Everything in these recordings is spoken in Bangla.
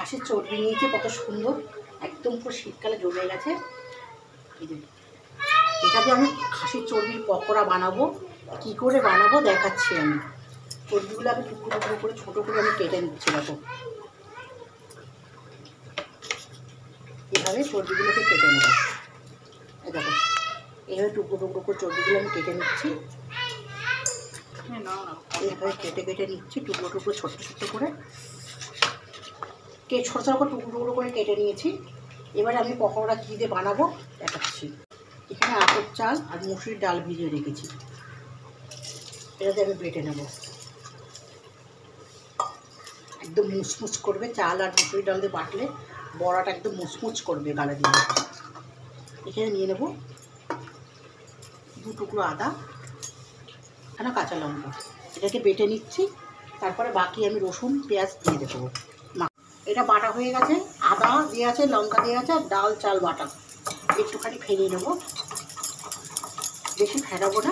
খাসির চর্বি নিয়েছে, কত সুন্দর, একদম পুরো শীতকালে জমে গেছে। এই যে এটা দিয়ে আমি খাসির চর্বির পকোড়া বানাবো। কী করে বানাবো দেখাচ্ছি আমি। চর্বিগুলো আমি টুকরো টুকরো করে ছোটো করে আমি কেটে নিচ্ছি। দেখো এভাবে চর্বিগুলোকে কেটে নেবো। দেখো এইভাবে টুকরো টুকরো করে চর্বিগুলো আমি কেটে নিচ্ছি। এইভাবে কেটে কেটে নিচ্ছি টুকরো টুকরো ছোট্ট ছোট্ট করে ছোটো ছোটো করে টুকরো টুকরো করে কেটে নিয়েছি। এবারে আমি পকোড়া কী দিয়ে বানাবো দেখাচ্ছি। এখানে আতপ চাল আর মুসুরির ডাল ভিজিয়ে রেখেছি, এটাতে আমি বেটে নেব। একদম মুচমুচ করবে, চাল আর মুসুরির ডাল দিয়ে বাটলে বড়াটা একদম মুচমুচ করবে গালে দিয়ে। এখানে নিয়ে নেব 2 টুকরো আদা, এখানে কাঁচা লঙ্কা, এটাকে বেটে নিচ্ছি। তারপরে বাকি আমি রসুন পেঁয়াজ দিয়ে দেবো। এটা বাটা হয়ে গেছে, আদা দিয়ে আছে, লঙ্কা দিয়ে আছে, আর ডাল চাল বাটা। একটুখানি ফেলিয়ে নেবো, বেশি ফেরাবো না।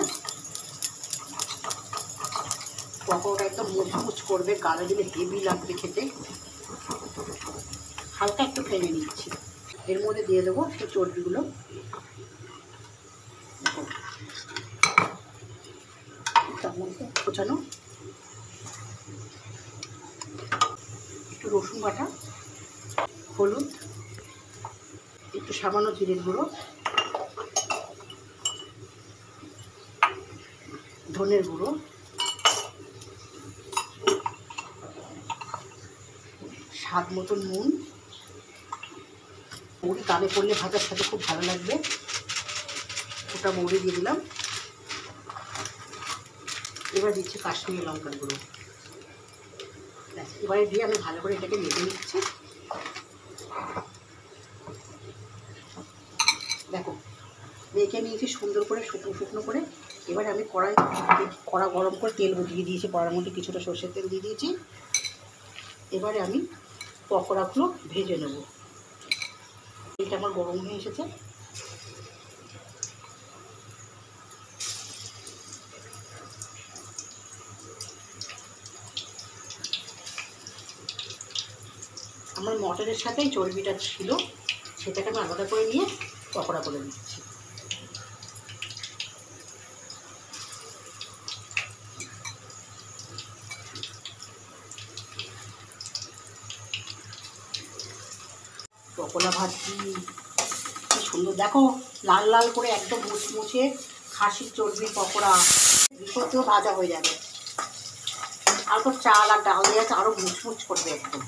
পকোড়াটা একদম মুচমুচ করবে, গালে দিলে হেভি লাগবে খেতে। হালকা একটু ফেলে নিচ্ছি। এর মধ্যে দিয়ে দেবো সেই চর্বিগুলো। তার মধ্যে কোচানো একটু রসুন বাটা, হলুদ, একটু সামান্য জিরের গুঁড়ো, ধনের গুঁড়ো, স্বাদ মতন নুন। মৌরি কানে পড়লে ভাজার সাথে খুব ভালো লাগবে। ওটা মৌরি দিয়ে দিলাম। এবার দিচ্ছি কাশ্মীরি লঙ্কার গুঁড়ো। এবারে দিয়ে আমি ভালো করে এটাকে মেখে নিচ্ছি। দেখো মেখে নিয়েছি সুন্দর করে, শুকনো শুকনো করে। এবারে আমি কড়া গরম করে তেল দিয়ে দিয়েছি, কড়ার মধ্যে কিছুটা সর্ষের তেল দিয়ে দিয়েছি। এবারে আমি পকোড়াগুলো ভেজে নেব। তেলটা আমার গরম হয়ে এসেছে। আমার মটরের সাথেই চর্বিটা ছিল, সেটাকে আমি আলাদা করে নিয়ে পকোড়া করে দিচ্ছি। পকোড়া ভাজছি, কি সুন্দর দেখো, লাল লাল করে একদম মুচমুচে খাসির চর্বির পকোড়া। ভিতরতেও ভাজা হয়ে যাবে, আর তো চাল আর ডাল দিয়ে আছে, আরও মুচমুচ করবে একদম।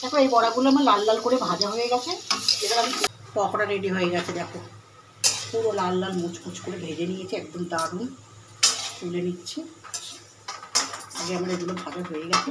দেখো এই বড়াগুলো আমার লাল লাল করে ভাজা হয়ে গেছে। এবার আমি পকোড়া রেডি হয়ে গেছে। দেখো পুরো লাল লাল মুচমুচ করে ভেজে নিয়েছি, একদম দারুণ। তুলে নিচ্ছি। আগে আমার এগুলো ভাজা হয়ে গেছে।